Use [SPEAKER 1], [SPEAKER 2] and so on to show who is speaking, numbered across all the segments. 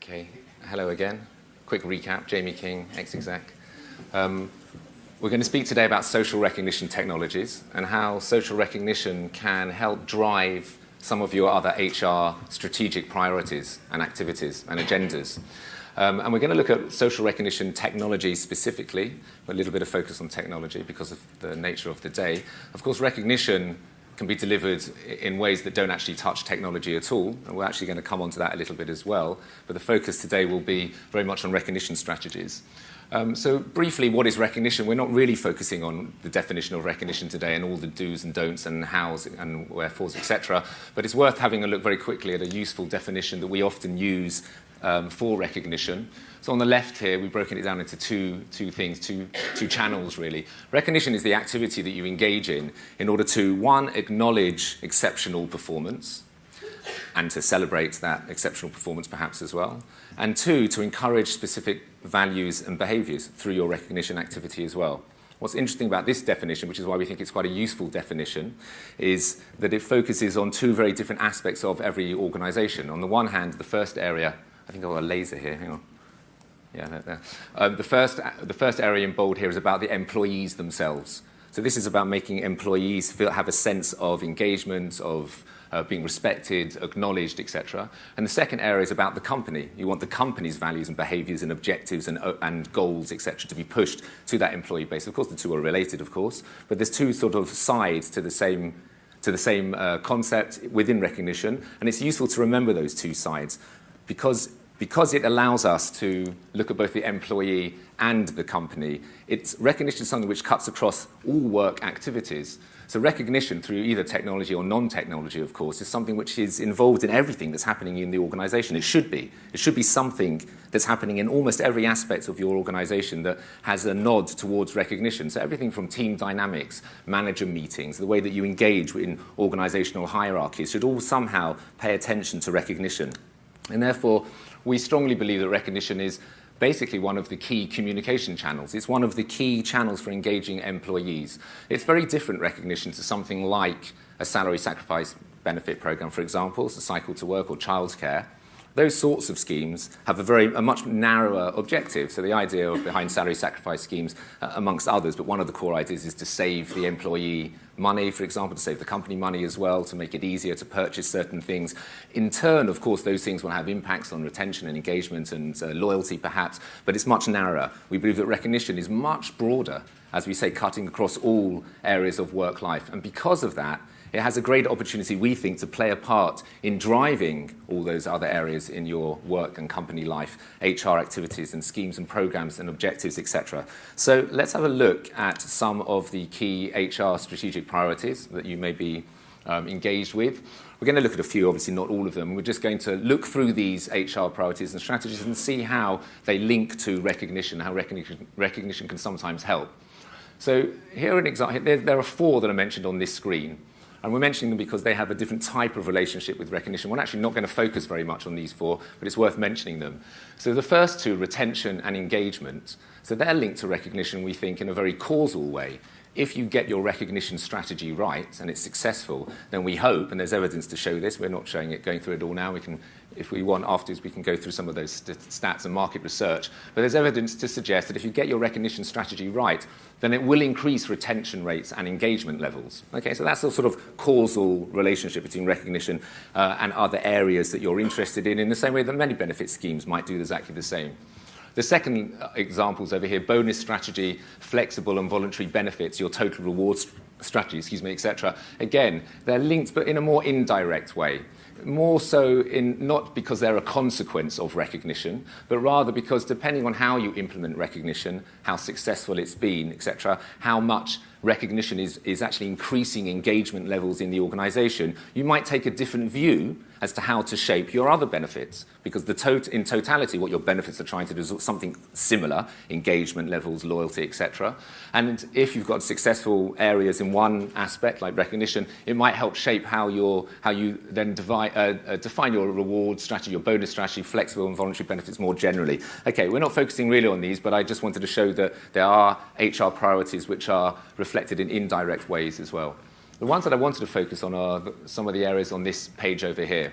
[SPEAKER 1] Okay, hello again. Quick recap, Jamie King, Xexec. We're going to speak today about social recognition technologies and how social recognition can help drive some of your other HR strategic priorities and activities and agendas. And we're going to look at social recognition technology specifically, with a little bit of focus on technology because of the nature of the day. Of course, recognition can be delivered in ways that don't actually touch technology at all, and we're actually going to come on to that a little bit as well. But the focus today will be very much on recognition strategies. So briefly, what is recognition? We're not really focusing on the definition of recognition today and all the do's and don'ts and how's and wherefores, etc. But it's worth having a look very quickly at a useful definition that we often use for recognition. So on the left here, we've broken it down into two channels, really. Recognition is the activity that you engage in order to, one, acknowledge exceptional performance, and to celebrate that exceptional performance perhaps as well. And two, to encourage specific values and behaviors through your recognition activity as well. What's interesting about this definition, which is why we think it's quite a useful definition, is that it focuses on two very different aspects of every organization. On the one hand, the first area, I think I've got a laser here, hang on. Yeah, there. The first area in bold here is about the employees themselves. So this is about making employees have a sense of engagement, of being respected, acknowledged, etc. And the second area is about the company. You want the company's values and behaviors and objectives and goals, etc., to be pushed to that employee base. Of course, the two are related, of course, but there's two sort of sides to the same concept within recognition, and it's useful to remember those two sides because it allows us to look at both the employee and the company. Recognition is something which cuts across all work activities. So recognition through either technology or non-technology, of course, is something which is involved in everything that's happening in the organization. It should be. It should be something that's happening in almost every aspect of your organization that has a nod towards recognition. So everything from team dynamics, manager meetings, the way that you engage in organizational hierarchies should all somehow pay attention to recognition. And therefore, we strongly believe that recognition is basically one of the key communication channels. It's one of the key channels for engaging employees. It's very different recognition to something like a salary sacrifice benefit program, for example, so cycle to work or childcare. Those sorts of schemes have a much narrower objective. So the idea behind salary sacrifice schemes, amongst others, but one of the core ideas is to save the employee money, for example, to save the company money as well, to make it easier to purchase certain things. In turn, of course, those things will have impacts on retention and engagement and loyalty, perhaps, but it's much narrower. We believe that recognition is much broader, as we say, cutting across all areas of work life. And because of that, it has a great opportunity, we think, to play a part in driving all those other areas in your work and company life, HR activities and schemes and programs and objectives, etc. So let's have a look at some of the key HR strategic priorities that you may be engaged with. We're going to look at a few, obviously not all of them. We're just going to look through these HR priorities and strategies and see how they link to recognition, how recognition can sometimes help. So here are an example. There are four that are mentioned on this screen. And we're mentioning them because they have a different type of relationship with recognition. We're actually not going to focus very much on these four, but it's worth mentioning them. So the first two, retention and engagement, so they're linked to recognition, we think, in a very causal way. If you get your recognition strategy right and it's successful, then we hope, and there's evidence to show this, we're not showing it, going through it all now, we can, if we want afterwards, we can go through some of those stats and market research, but there's evidence to suggest that if you get your recognition strategy right, then it will increase retention rates and engagement levels. Okay, so that's a sort of causal relationship between recognition and other areas that you're interested in the same way that many benefit schemes might do exactly the same. The second examples over here, bonus strategy, flexible and voluntary benefits, your total rewards strategy, etc. Again, they're linked, but in a more indirect way. More so not because they're a consequence of recognition, but rather because depending on how you implement recognition, how successful it's been, etc., how much recognition is actually increasing engagement levels in the organization, you might take a different view as to how to shape your other benefits. Because in totality, what your benefits are trying to do is something similar, engagement levels, loyalty, etc. And if you've got successful areas in one aspect, like recognition, it might help shape how you then define your reward strategy, your bonus strategy, flexible and voluntary benefits more generally. Okay, we're not focusing really on these, but I just wanted to show that there are HR priorities which are reflected in indirect ways as well. The ones that I wanted to focus on are some of the areas on this page over here.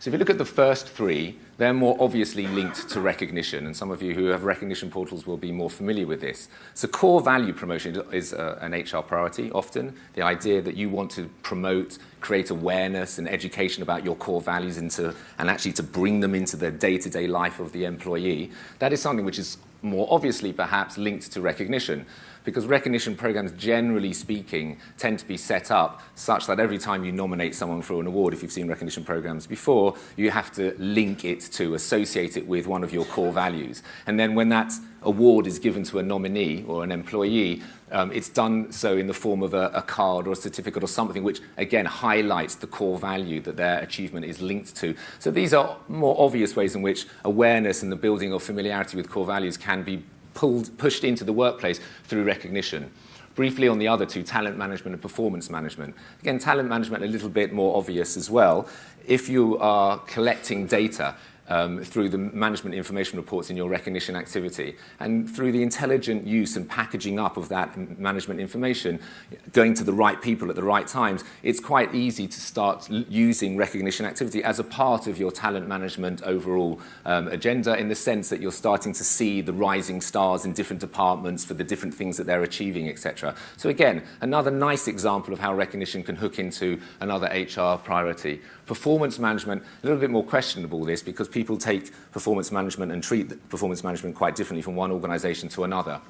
[SPEAKER 1] So if you look at the first three, they're more obviously linked to recognition, and some of you who have recognition portals will be more familiar with this. So core value promotion is an HR priority often, the idea that you want to promote, create awareness and education about your core values and actually to bring them into the day-to-day life of the employee. That is something which is more obviously perhaps linked to recognition, because recognition programs, generally speaking, tend to be set up such that every time you nominate someone for an award, if you've seen recognition programs before, you have to link it to, associate it with one of your core values. And then when that award is given to a nominee or an employee, it's done so in the form of a card or a certificate or something which, again, highlights the core value that their achievement is linked to. So these are more obvious ways in which awareness and the building of familiarity with core values can be pushed into the workplace through recognition. Briefly on the other two, talent management and performance management. Again, talent management a little bit more obvious as well. If you are collecting data through the management information reports in your recognition activity, and through the intelligent use and packaging up of that management information, going to the right people at the right times, it's quite easy to start using recognition activity as a part of your talent management overall agenda, in the sense that you're starting to see the rising stars in different departments for the different things that they're achieving, etc. So again, another nice example of how recognition can hook into another HR priority. Performance management, a little bit more questionable this, because people take performance management and treat performance management quite differently from one organisation to another.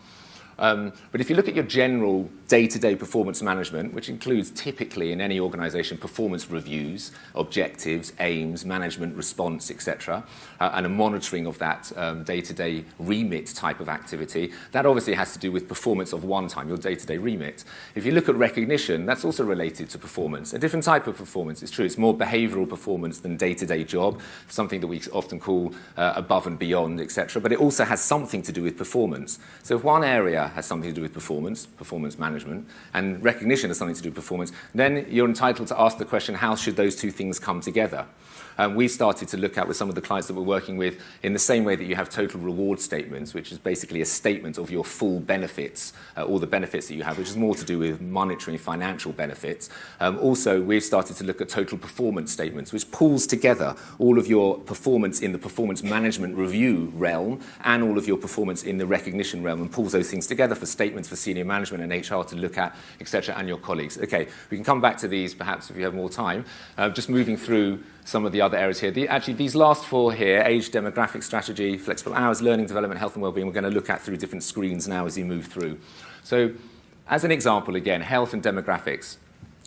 [SPEAKER 1] But if you look at your general day-to-day performance management, which includes typically in any organisation performance reviews, objectives, aims, management response, etc., and a monitoring of that day-to-day remit type of activity, that obviously has to do with performance of one time, your day-to-day remit. If you look at recognition, that's also related to performance. A different type of performance, it's true, it's more behavioural performance than day-to-day job, something that we often call above and beyond, etc., but it also has something to do with performance. So if one area has something to do with performance management, and recognition has something to do with performance, then you're entitled to ask the question, how should those two things come together? We started to look at with some of the clients that we're working with in the same way that you have total reward statements, which is basically a statement of your full benefits, all the benefits that you have, which is more to do with monetary and financial benefits. Also, we've started to look at total performance statements, which pulls together all of your performance in the performance management review realm and all of your performance in the recognition realm, and pulls those things together for statements for senior management and HR to look at, etc., and your colleagues. Okay, we can come back to these perhaps if you have more time. Just moving through some of the other areas here. Actually, these last four here, age, demographic strategy, flexible hours, learning, development, health and wellbeing, we're going to look at through different screens now as you move through. So, as an example, again, health and demographics.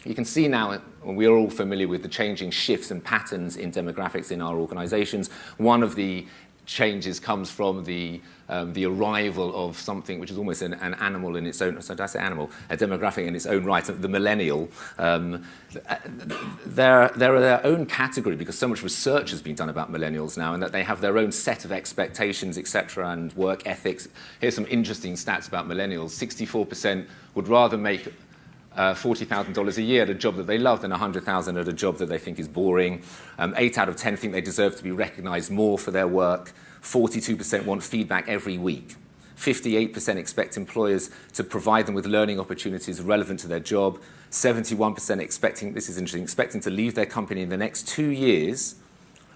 [SPEAKER 1] You can see now, we are all familiar with the changing shifts and patterns in demographics in our organisations. One of the changes comes from the arrival of something which is almost an animal in its own, so did I say animal? A demographic in its own right, the millennial. They're their own category because so much research has been done about millennials now, and that they have their own set of expectations, etc., and work ethics. Here's some interesting stats about millennials. 64% would rather make $40,000 a year at a job that they love than $100,000 at a job that they think is boring. 8 out of 10 think they deserve to be recognised more for their work. 42% want feedback every week. 58% expect employers to provide them with learning opportunities relevant to their job. 71% expecting to leave their company in the next 2 years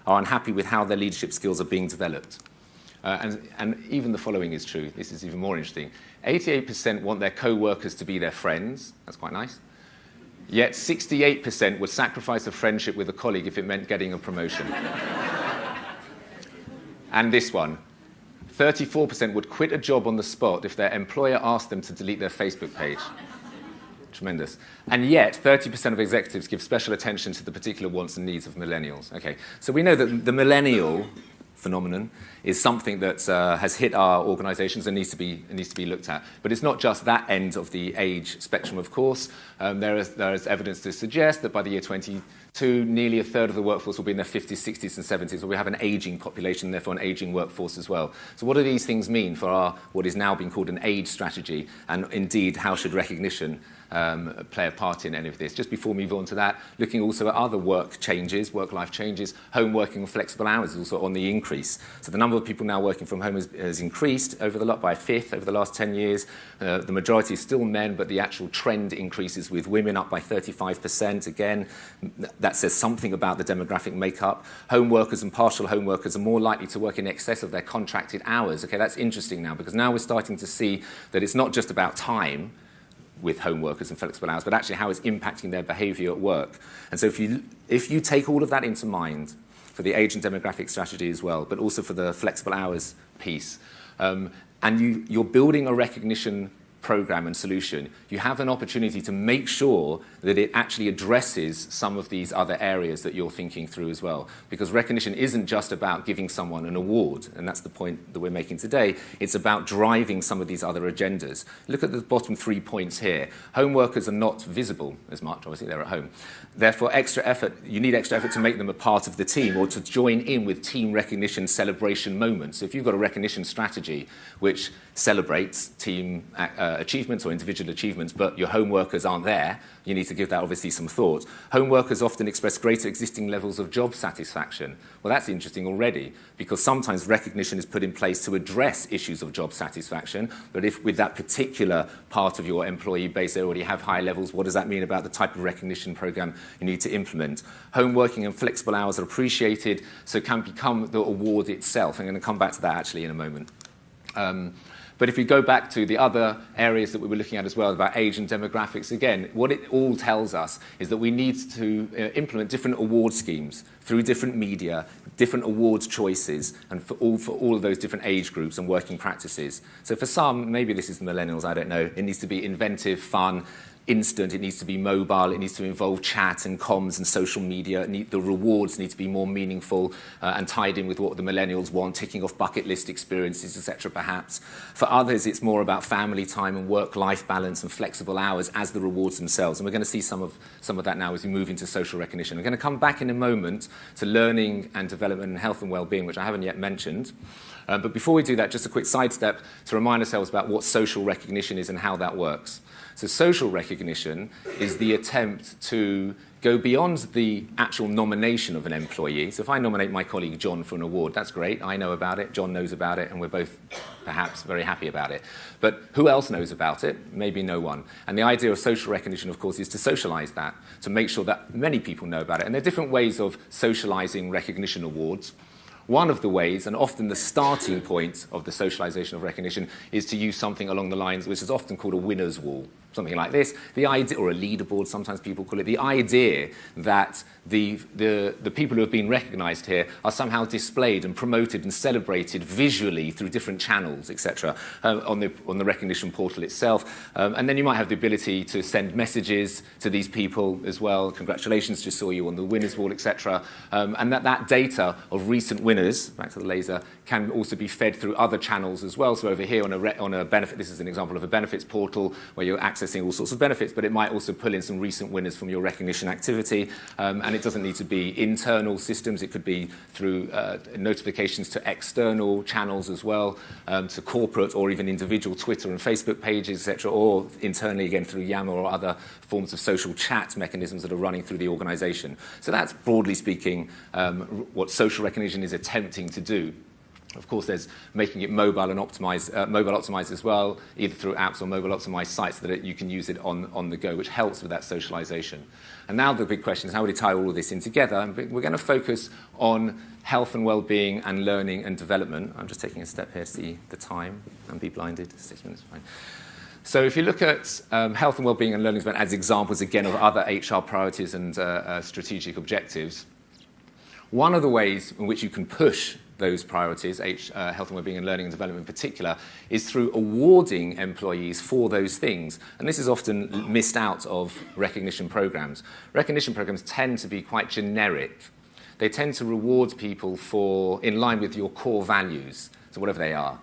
[SPEAKER 1] are unhappy with how their leadership skills are being developed. And even the following is true. This is even more interesting. 88% want their co-workers to be their friends. That's quite nice. Yet 68% would sacrifice a friendship with a colleague if it meant getting a promotion. And this one. 34% would quit a job on the spot if their employer asked them to delete their Facebook page. Tremendous. And yet, 30% of executives give special attention to the particular wants and needs of millennials. Okay, so we know that the millennial phenomenon is something that has hit our organisations and needs to be looked at. But it's not just that end of the age spectrum, of course. There is evidence to suggest that by the year 2022, nearly a third of the workforce will be in their 50s, 60s and 70s, so we have an ageing population, therefore an ageing workforce as well. So what do these things mean for what is now being called an age strategy, and indeed how should recognition play a part in any of this? Just before we move on to that, looking also at other work-life changes, home working and flexible hours is also on the increase. So the number of people now working from home has increased by a fifth over the last 10 years. The majority is still men, but the actual trend increases with women up by 35%. Again, that says something about the demographic makeup. Home workers and partial home workers are more likely to work in excess of their contracted hours. Okay, that's interesting now, because now we're starting to see that it's not just about time with home workers and flexible hours, but actually how it's impacting their behavior at work. And so if you take all of that into mind for the age and demographic strategy as well, but also for the flexible hours piece, and you're building a recognition program and solution, you have an opportunity to make sure that it actually addresses some of these other areas that you're thinking through as well. Because recognition isn't just about giving someone an award, and that's the point that we're making today. It's about driving some of these other agendas. Look at the bottom 3 points here. Home workers are not visible as much, obviously they're at home. Therefore, you need extra effort to make them a part of the team or to join in with team recognition celebration moments. So if you've got a recognition strategy which celebrates team achievements or individual achievements, but your home workers aren't there, you need to give that obviously some thought. Home workers often express greater existing levels of job satisfaction. Well, that's interesting already, because sometimes recognition is put in place to address issues of job satisfaction, but if with that particular part of your employee base they already have high levels, what does that mean about the type of recognition program you need to implement? Home working and flexible hours are appreciated, so can become the award itself. I'm going to come back to that actually in a moment. But if we go back to the other areas that we were looking at as well about age and demographics, again, what it all tells us is that we need to implement different award schemes through different media, different awards choices, and for all of those different age groups and working practices. So for some, maybe this is the millennials, I don't know, it needs to be inventive, fun, instant, it needs to be mobile, it needs to involve chat and comms and social media. The rewards need to be more meaningful and tied in with what the millennials want, ticking off bucket list experiences, etc. perhaps. For others, it's more about family time and work-life balance and flexible hours as the rewards themselves. And we're going to see some of that now as we move into social recognition. I'm going to come back in a moment to learning and development and health and well-being, which I haven't yet mentioned. But before we do that, just a quick sidestep to remind ourselves about what social recognition is and how that works. So social recognition is the attempt to go beyond the actual nomination of an employee. So if I nominate my colleague John for an award, that's great. I know about it, John knows about it, and we're both perhaps very happy about it. But who else knows about it? Maybe no one. And the idea of social recognition, of course, is to socialize that, to make sure that many people know about it. And there are different ways of socializing recognition awards. One of the ways, and often the starting point of the socialization of recognition, is to use something along the lines which is often called a winner's wall. Something like this, the idea, or a leaderboard, sometimes people call it, the idea that the people who have been recognized here are somehow displayed and promoted and celebrated visually through different channels, etc., on the recognition portal itself. And then you might have the ability to send messages to these people as well. Congratulations, just saw you on the winners wall, etc. And that data of recent winners, back to the laser, can also be fed through other channels as well. So over here on a benefit, this is an example of a benefits portal where you're accessing all sorts of benefits, but it might also pull in some recent winners from your recognition activity. And it doesn't need to be internal systems. It could be through notifications to external channels as well, to corporate or even individual Twitter and Facebook pages, etc., or internally again through Yammer or other forms of social chat mechanisms that are running through the organization. So that's broadly speaking what social recognition is attempting to do. Of course, there's making it mobile and optimized as well, either through apps or mobile optimized sites so that you can use it on the go, which helps with that socialization. And now the big question is how do we tie all of this in together? And we're going to focus on health and well-being and learning and development. I'm just taking a step here to see the time and be blinded. 6 minutes, fine. So if you look at health and well-being and learning development as examples, again, of other HR priorities and strategic objectives, one of the ways in which you can push those priorities, health and well-being and learning and development in particular, is through awarding employees for those things. And this is often missed out of recognition programs. Recognition programs tend to be quite generic. They tend to reward people for in line with your core values, so whatever they are,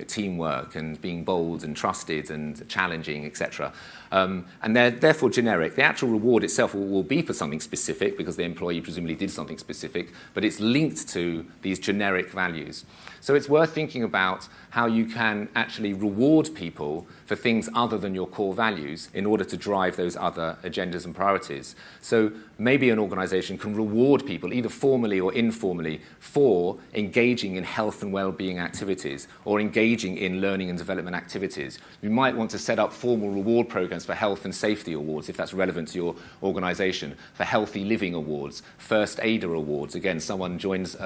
[SPEAKER 1] teamwork and being bold and trusted and challenging, etc. And they're therefore generic. The actual reward itself will be for something specific because the employee presumably did something specific, but it's linked to these generic values. So it's worth thinking about how you can actually reward people for things other than your core values in order to drive those other agendas and priorities. So maybe an organization can reward people, either formally or informally, for engaging in health and well-being activities or engaging in learning and development activities. You might want to set up formal reward programs for health and safety awards, if that's relevant to your organisation, for healthy living awards, first aider awards. Again, someone joins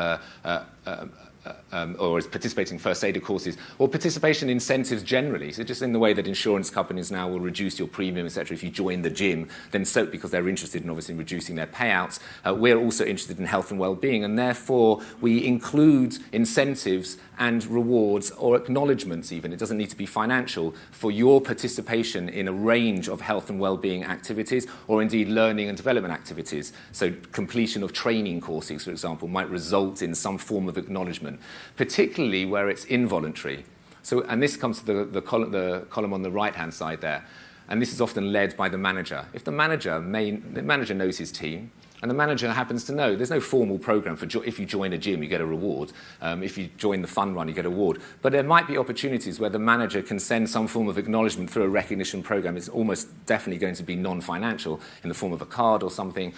[SPEAKER 1] or is participating in first aider courses, or participation incentives generally. So just in the way that insurance companies now will reduce your premium, etc. If you join the gym, then so because they're interested in obviously reducing their payouts, we're also interested in health and well-being, and therefore we include incentives and rewards or acknowledgements even, it doesn't need to be financial, for your participation in a range of health and well-being activities, or indeed learning and development activities. So completion of training courses, for example, might result in some form of acknowledgement, particularly where it's involuntary. So, and this comes to the column on the right-hand side there, and this is often led by the manager. If the manager knows his team, and the manager happens to know there's no formal program for if you join a gym, you get a reward. If you join the fun run, you get a reward. But there might be opportunities where the manager can send some form of acknowledgement through a recognition program. It's almost definitely going to be non-financial in the form of a card or something,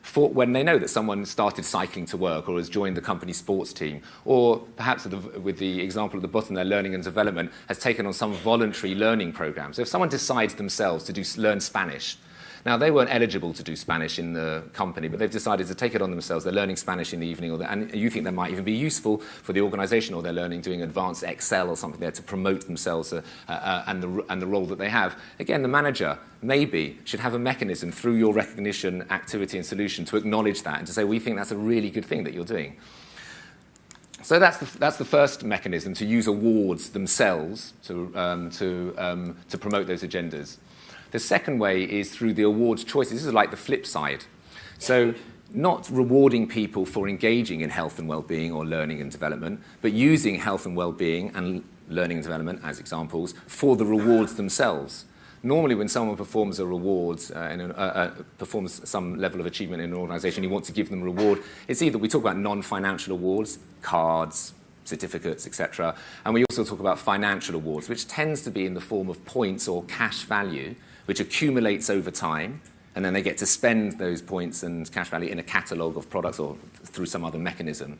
[SPEAKER 1] for when they know that someone started cycling to work or has joined the company sports team, or perhaps with the example at the bottom there, learning and development, has taken on some voluntary learning program. So if someone decides themselves to learn Spanish, now, they weren't eligible to do Spanish in the company, but they've decided to take it on themselves. They're learning Spanish in the evening, and you think that might even be useful for the organisation, or they're learning, doing advanced Excel or something there to promote themselves and the role that they have. Again, the manager maybe should have a mechanism through your recognition activity and solution to acknowledge that and to say, we think that's a really good thing that you're doing. So that's the first mechanism, to use awards themselves to promote those agendas. The second way is through the awards choices. This is like the flip side. So not rewarding people for engaging in health and well-being or learning and development, but using health and well-being and learning and development as examples for the rewards themselves. Normally, when someone performs a reward, performs some level of achievement in an organisation, you want to give them a reward. It's either, we talk about non-financial awards, cards, certificates, etc. And we also talk about financial awards, which tends to be in the form of points or cash value, which accumulates over time, and then they get to spend those points and cash value in a catalogue of products or through some other mechanism.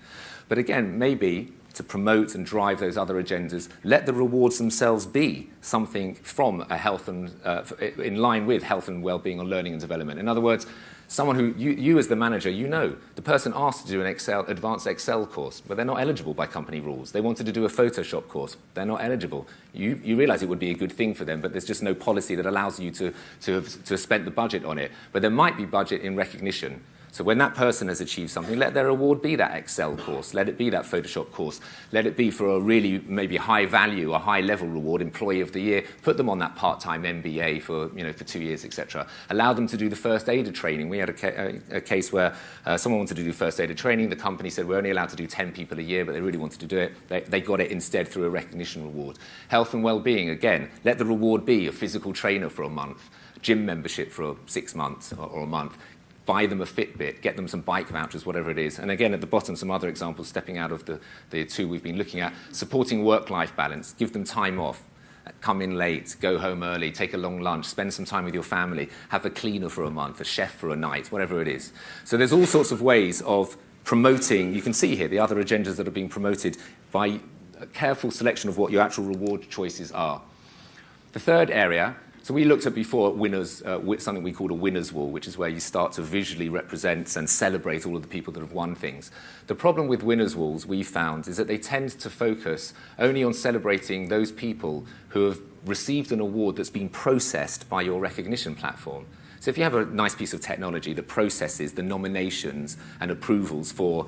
[SPEAKER 1] But again, maybe to promote and drive those other agendas, let the rewards themselves be something from a health and in line with health and well-being or learning and development. In other words, someone who, you as the manager, you know, the person asked to do an advanced Excel course, but they're not eligible by company rules. They wanted to do a Photoshop course. They're not eligible. You realise it would be a good thing for them, but there's just no policy that allows you to have spent the budget on it. But there might be budget in recognition. So when that person has achieved something, let their award be that Excel course, let it be that Photoshop course, let it be for a really maybe high value, a high level reward, Employee of the Year, put them on that part-time MBA for 2 years, etc. Allow them to do the first aider training. We had a case where someone wanted to do first aider training. The company said we're only allowed to do 10 people a year, but they really wanted to do it. They got it instead through a recognition reward. Health and well-being, again, let the reward be a physical trainer for a month, gym membership for 6 months or a month. Buy them a Fitbit, get them some bike vouchers, whatever it is. And again, at the bottom, some other examples stepping out of the two we've been looking at. Supporting work-life balance, give them time off, come in late, go home early, take a long lunch, spend some time with your family, have a cleaner for a month, a chef for a night, whatever it is. So there's all sorts of ways of promoting. You can see here the other agendas that are being promoted by a careful selection of what your actual reward choices are. The third area, so we looked at before winners, something we called a winner's wall, which is where you start to visually represent and celebrate all of the people that have won things. The problem with winner's walls, we found, is that they tend to focus only on celebrating those people who have received an award that's been processed by your recognition platform. So if you have a nice piece of technology that processes the nominations and approvals for,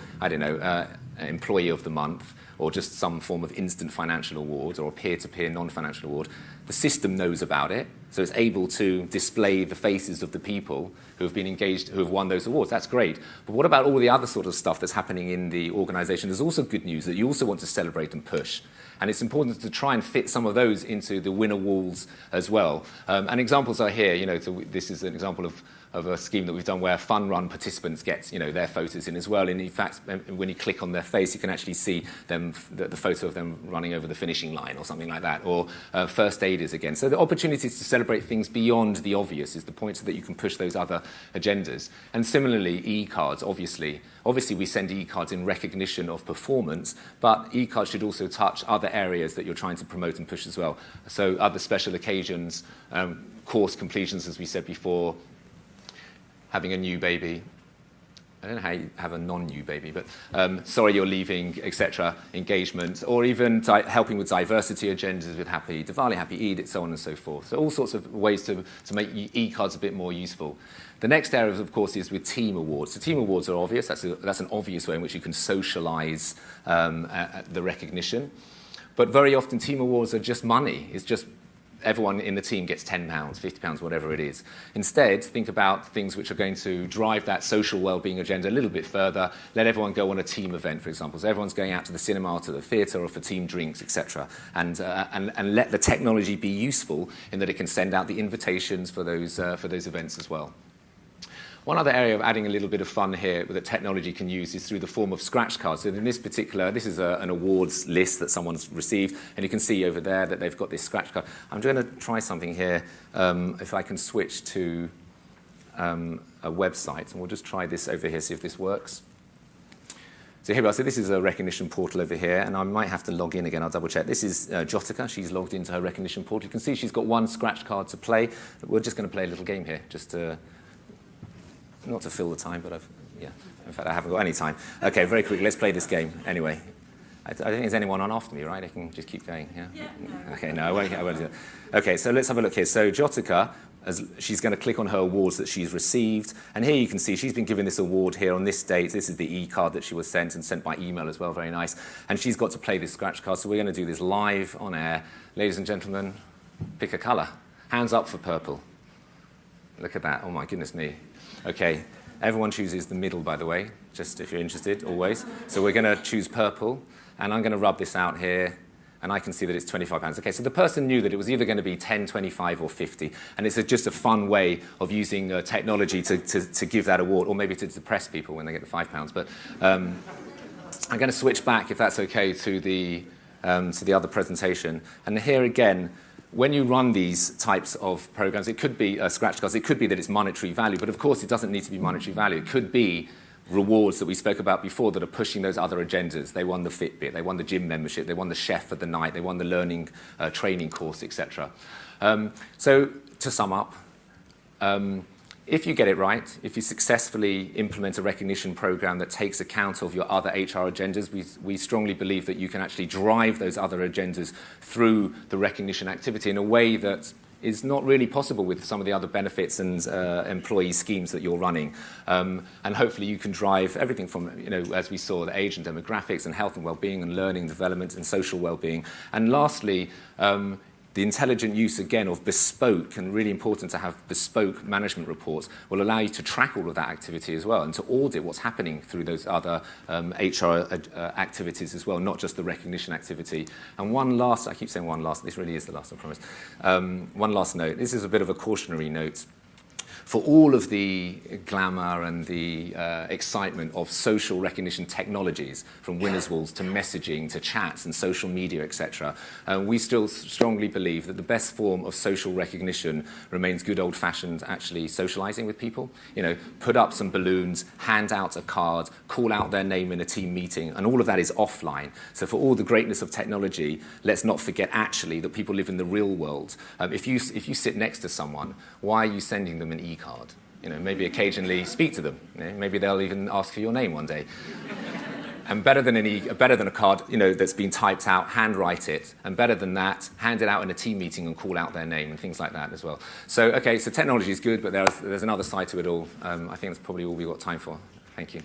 [SPEAKER 1] Employee of the Month, or just some form of instant financial award or a peer-to-peer non-financial award, the system knows about it, so it's able to display the faces of the people who have been engaged, who have won those awards. That's great. But what about all the other sort of stuff that's happening in the organisation? There's also good news that you also want to celebrate and push. And it's important to try and fit some of those into the winner walls as well. And examples are here. So this is an example of of a scheme that we've done where fun run participants get their photos in as well. And in fact, when you click on their face, you can actually see them, the photo of them running over the finishing line or something like that, or first aiders again. So the opportunities to celebrate things beyond the obvious is the point, so that you can push those other agendas. And similarly, e-cards, obviously we send e-cards in recognition of performance, but e-cards should also touch other areas that you're trying to promote and push as well. So other special occasions, course completions, as we said before, having a new baby. I don't know how you have a non-new baby, but sorry you're leaving, etc., engagement, or even helping with diversity agendas with Happy Diwali, Happy Eid, so on and so forth. So all sorts of ways to make e-cards a bit more useful. The next area, of course, is with team awards. So team awards are obvious. That's an obvious way in which you can socialize the recognition. But very often team awards are just money. It's just everyone in the team gets £10, £50, whatever it is. Instead, think about things which are going to drive that social well-being agenda a little bit further. Let everyone go on a team event, for example. So everyone's going out to the cinema, or to the theatre, or for team drinks, etc. And let the technology be useful in that it can send out the invitations for those events as well. One other area of adding a little bit of fun here that technology can use is through the form of scratch cards. So in this is an awards list that someone's received, and you can see over there that they've got this scratch card. I'm going to try something here, if I can switch to a website, and we'll just try this over here, see if this works. So here we are. So this is a recognition portal over here, and I might have to log in again. I'll double check. This is Jotica. She's logged into her recognition portal. You can see she's got one scratch card to play. We're just going to play a little game here, just to... not to fill the time, but in fact, I haven't got any time. Okay, very quickly, let's play this game anyway. I don't think there's anyone on after me, right? I can just keep going, yeah? Yeah. Okay, no, I won't do that. Okay, so let's have a look here. So Jotica, she's going to click on her awards that she's received, and here you can see she's been given this award here on this date. This is the e-card that she was sent, and sent by email as well, very nice. And she's got to play this scratch card, so we're going to do this live on air. Ladies and gentlemen, pick a colour. Hands up for purple. Look at that, oh my goodness me. Okay, everyone chooses the middle, by the way, just if you're interested, always. So we're going to choose purple, and I'm going to rub this out here, and I can see that it's £25. Okay, so the person knew that it was either going to be 10, 25, or 50, and it's just a fun way of using technology to give that award, or maybe to depress people when they get the £5. But I'm going to switch back, if that's okay, to the other presentation. And here again, when you run these types of programs, it could be scratch cards, it could be that it's monetary value, but of course it doesn't need to be monetary value. It could be rewards that we spoke about before that are pushing those other agendas. They won the Fitbit, they won the gym membership, they won the chef for the night, they won the learning training course, etc. So to sum up, if you get it right, if you successfully implement a recognition program that takes account of your other HR agendas, we strongly believe that you can actually drive those other agendas through the recognition activity in a way that is not really possible with some of the other benefits and employee schemes that you're running. And hopefully you can drive everything from, as we saw, the age and demographics and health and well-being and learning, development and social well-being. And lastly, the intelligent use, again, of bespoke, and really important to have bespoke management reports, will allow you to track all of that activity as well and to audit what's happening through those other HR activities as well, not just the recognition activity. And one last, I keep saying one last, this really is the last, I promise. One last note. This is a bit of a cautionary note. For all of the glamour and the excitement of social recognition technologies, from winners' walls to messaging to chats and social media, etc., we still strongly believe that the best form of social recognition remains good old-fashioned actually socializing with people. Put up some balloons, hand out a card, call out their name in a team meeting, and all of that is offline. So for all the greatness of technology, let's not forget actually that people live in the real world. If you sit next to someone, why are you sending them an e-card? Maybe occasionally speak to them. Maybe they'll even ask for your name one day. And better than a card, that's been typed out, handwrite it. And better than that, hand it out in a team meeting and call out their name and things like that as well. So, okay, so technology is good, but there's another side to it all. I think that's probably all we've got time for. Thank you.